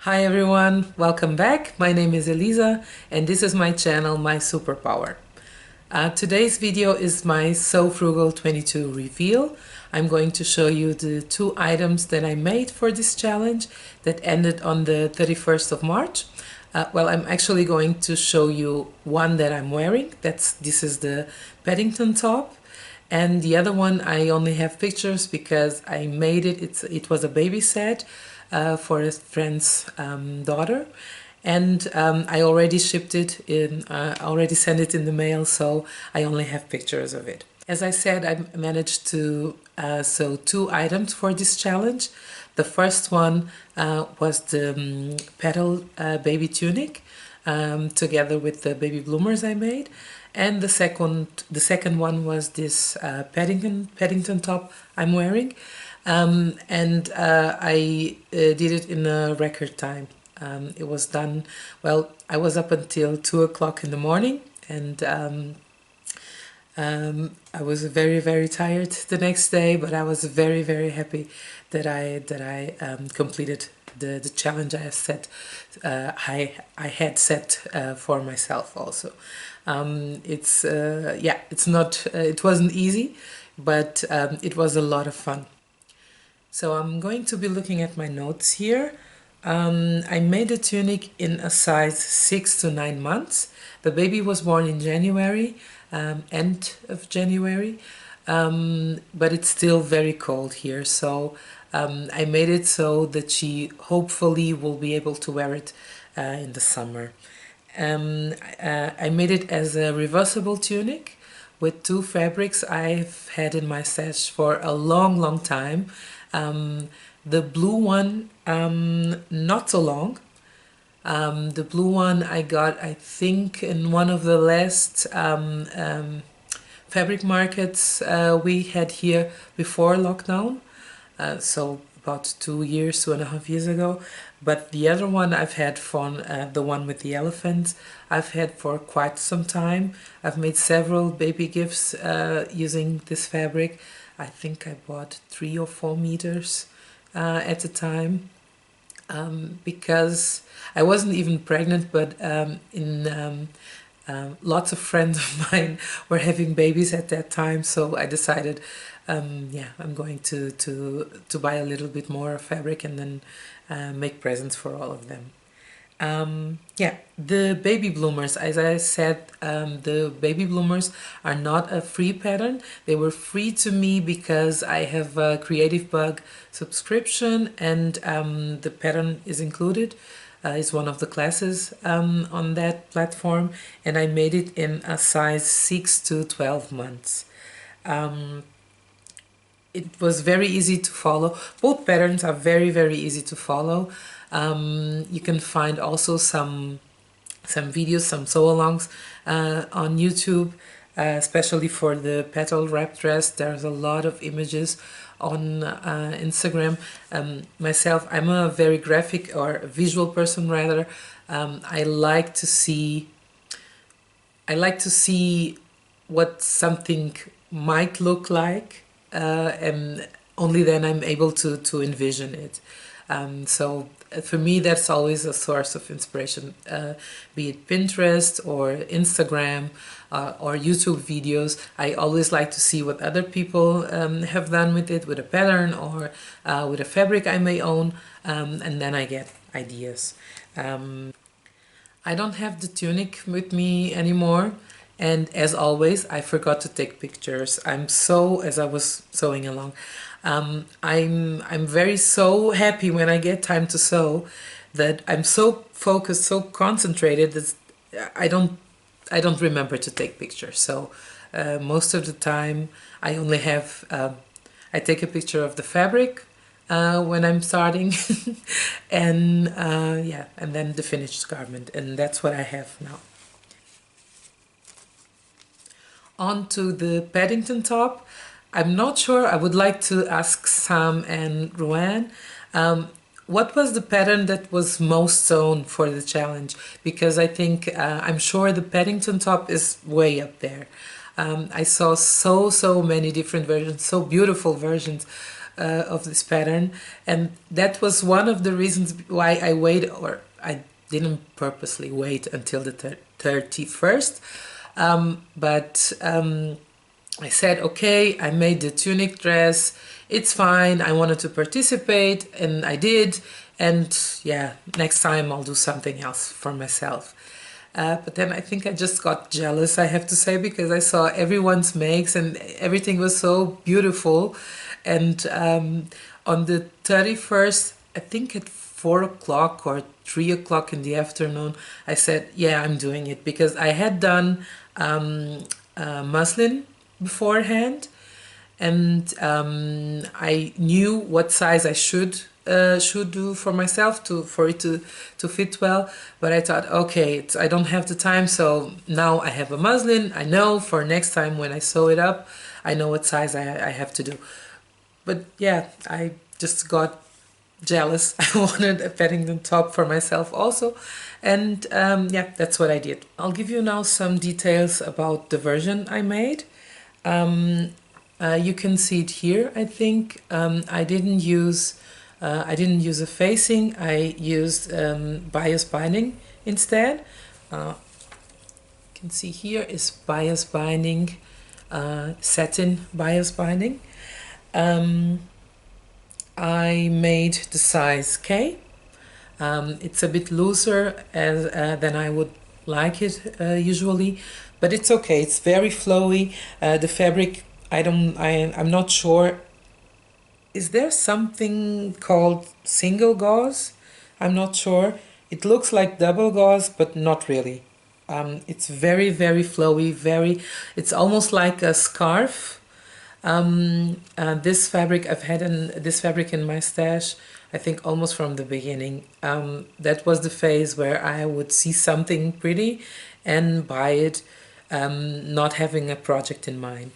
Hi everyone, welcome back. My name is Elisa and this is my channel, My Superpower. Today's video is my So Frugal 22 reveal. I'm going to show you the two items that I made for this challenge that ended on the 31st of March. I'm actually going to show you one that I'm wearing. This is the Paddington top. And the other one I only have pictures because I made it. It was a baby set for a friend's daughter, and I already shipped it in. Already sent it in the mail, so I only have pictures of it. As I said, I managed to sew two items for this challenge. The first one was the Petal baby tunic, together with the baby bloomers I made. And the second one was this Paddington top I'm wearing, and I did it in a record time. It was done, well, I was up until 2 o'clock in the morning, and I was very tired the next day, but I was very happy that I completed the challenge I have set. I had set for myself also. It wasn't easy, but it was a lot of fun. So I'm going to be looking at my notes here. I made the tunic in a size 6 to 9 months. The baby was born in January, end of January, but it's still very cold here. So I made it so that she hopefully will be able to wear it in the summer. I made it as a reversible tunic with two fabrics I've had in my stash for a long time. The blue one, not so long. The blue one I got, I think, in one of the last fabric markets we had here before lockdown. So about 2.5 years ago. But the other one I've had from the one with the elephants, I've had for quite some time. I've made several baby gifts using this fabric. I think I bought 3 or 4 meters at the time, because I wasn't even pregnant, but lots of friends of mine were having babies at that time, so I decided, I'm going to buy a little bit more fabric and then make presents for all of them. The baby bloomers, as I said, the baby bloomers are not a free pattern. They were free to me because I have a Creative Bug subscription, and the pattern is included. It's one of the classes on that platform, and I made it in a size 6 to 12 months. It was very easy to follow. Both patterns are very easy to follow. You can find also some videos, some sew-alongs on YouTube, especially for the Petal Wrap Dress. There's a lot of images on Instagram. Myself, I'm a very graphic or visual person rather. I like to see what something might look like, and only then I'm able to envision it. So for me, that's always a source of inspiration, be it Pinterest or Instagram or YouTube videos. I always like to see what other people have done with it, with a pattern or with a fabric I may own, and then I get ideas. I don't have the tunic with me anymore, and as always, I forgot to take pictures. As I was sewing along, I'm very so happy when I get time to sew, that I'm so focused, so concentrated that I don't remember to take pictures. So most of the time I only have I take a picture of the fabric when I'm starting and and then the finished garment, and that's what I have now. On to the Paddington top. I'm not sure, I would like to ask Sam and Ruan, what was the pattern that was most sewn for the challenge? Because I think, I'm sure the Paddington top is way up there. I saw so many different versions, so beautiful versions, of this pattern, and that was one of the reasons why I waited, or I didn't purposely wait until the 31st, but I said, okay, I made the tunic dress, it's fine, I wanted to participate, and I did, and yeah, next time I'll do something else for myself. But then I think I just got jealous, I have to say, because I saw everyone's makes and everything was so beautiful. And on the 31st, I think at 4 o'clock or 3 o'clock in the afternoon, I said, yeah, I'm doing it, because I had done muslin beforehand, and I knew what size I should do for myself for it to fit well. But I thought, okay, I don't have the time, so now I have a muslin. I know for next time when I sew it up, I know what size I have to do. But yeah, I just got jealous. I wanted a Paddington top for myself also, and yeah, that's what I did. I'll give you now some details about the version I made. You can see it here. I think I didn't use a facing. I used bias binding instead. You can see here is bias binding, satin bias binding. I made the size K. It's a bit looser than I would like it usually, but it's okay. It's very flowy. The fabric, I'm not sure. Is there something called single gauze? I'm not sure. It looks like double gauze, but not really. It's very, very flowy. It's almost like a scarf. This fabric, I've had this fabric in my stash, I think almost from the beginning. That was the phase where I would see something pretty and buy it, not having a project in mind.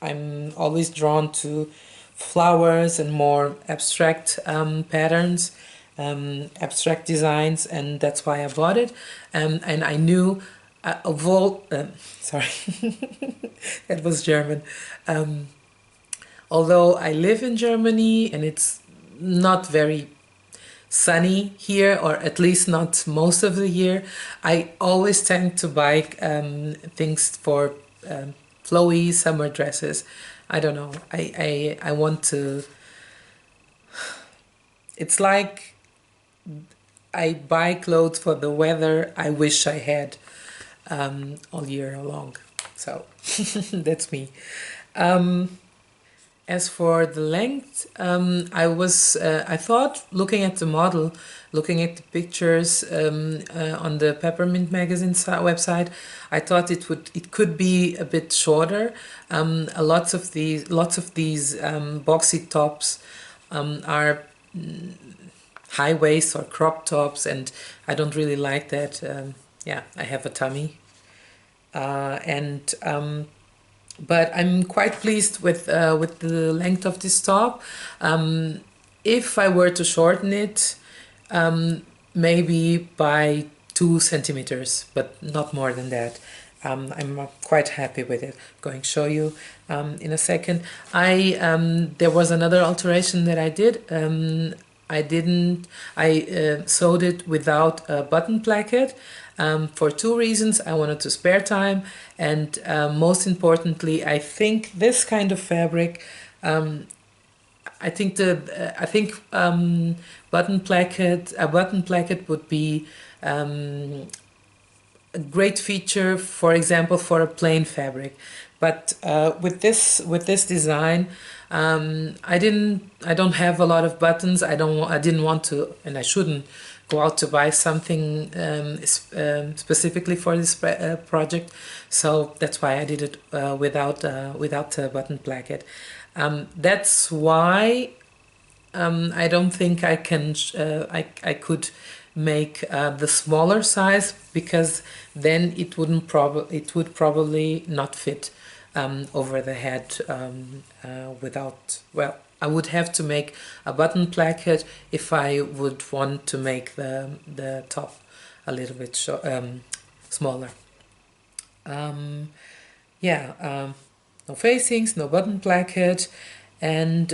I'm always drawn to flowers and more abstract patterns, abstract designs, and that's why I bought it. And I knew of all, sorry, that was German. Although I live in Germany and it's not very sunny here, or at least not most of the year, I always tend to buy things for flowy summer dresses. I don't know. I want to. It's like I buy clothes for the weather I wish I had all year long. So that's me. As for the length, I thought, looking at the model, looking at the pictures on the Peppermint Magazine website, I thought it could be a bit shorter. Lots of these boxy tops are high waist or crop tops, and I don't really like that. Yeah, I have a tummy, but I'm quite pleased with the length of this top. If I were to shorten it, maybe by 2 centimeters, but not more than that. I'm quite happy with it. Going to show you in a second. There was another alteration that I did. I sewed it without a button placket. For 2 reasons. I wanted to spare time, and most importantly, I think this kind of fabric, I think a button placket would be a great feature, for example, for a plain fabric. But with this design, I don't have a lot of buttons. I didn't want to, and I shouldn't go out to buy something specifically for this project, so that's why I did it without a button placket. That's why I don't think I can. I could make the smaller size, because then it would probably not fit over the head without, well, I would have to make a button placket if I would want to make the top a little bit smaller. No facings, no button placket, And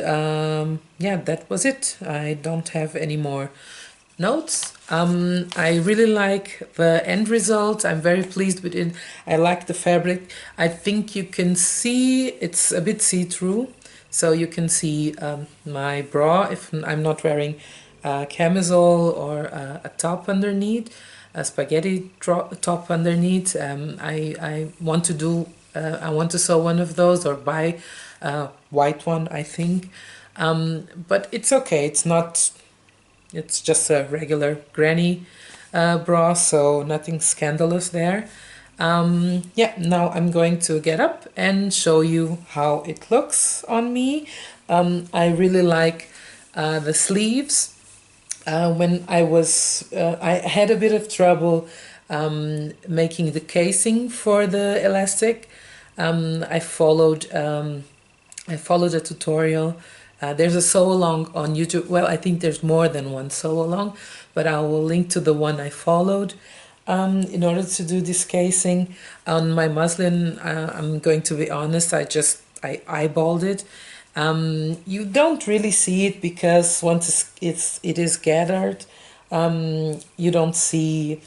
yeah, that was it. I don't have any more notes. I really like the end result. I'm very pleased with it. I like the fabric. I think you can see it's a bit see-through, so you can see my bra if I'm not wearing a camisole or a top underneath, a spaghetti top underneath. I want to do I want to sew one of those or buy a white one, I think. But it's okay. It's just a regular granny bra, so nothing scandalous there. Yeah, now I'm going to get up and show you how it looks on me. I really like the sleeves. When I had a bit of trouble making the casing for the elastic. I followed a tutorial. There's a sew along on YouTube. Well, I think there's more than one sew along, but I will link to the one I followed in order to do this casing. On my muslin, I'm going to be honest, I eyeballed it. You don't really see it because once it is gathered, you don't see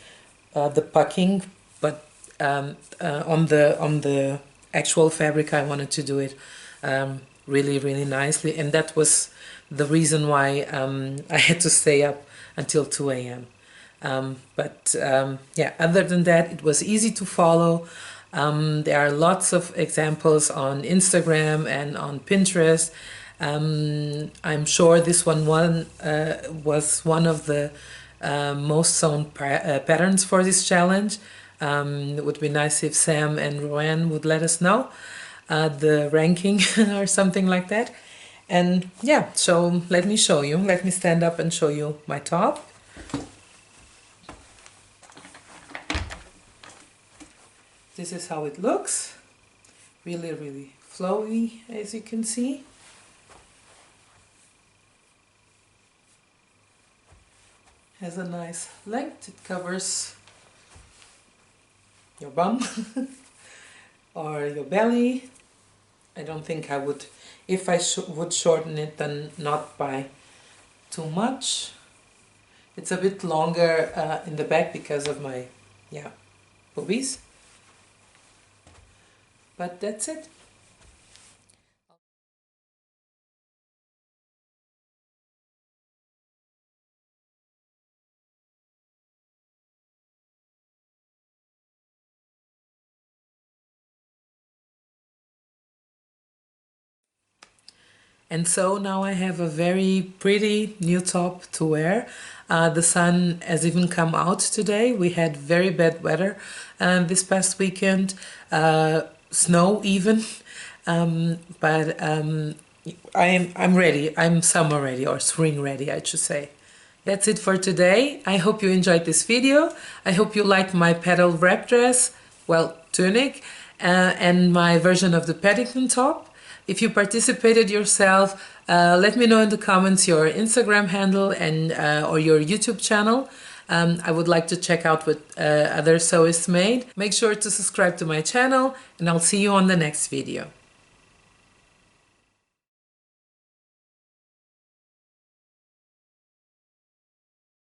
the pucking, but on the actual fabric I wanted to do it really nicely, and that was the reason why I had to stay up until 2 a.m. Yeah, other than that, it was easy to follow. There are lots of examples on Instagram and on Pinterest. I'm sure this one was one of the most sewn patterns for this challenge. It would be nice if Sam and Roanne would let us know the ranking or something like that. And yeah, so let me show you. Let me stand up and show you my top. This is how it looks. Really flowy, as you can see. Has a nice length. It covers your bum or your belly. I don't think I would, if I would shorten it, then not by too much. It's a bit longer in the back because of my, yeah, boobies. But that's it. And so now I have a very pretty new top to wear. The sun has even come out today. We had very bad weather this past weekend, snow even. But I'm ready. I'm summer ready, or spring ready, I should say. That's it for today. I hope you enjoyed this video. I hope you liked my petal wrap dress, well, tunic, and my version of the Paddington top. If you participated yourself, let me know in the comments your Instagram handle and or your YouTube channel. I would like to check out what other sewists made. Make sure to subscribe to my channel, and I'll see you on the next video.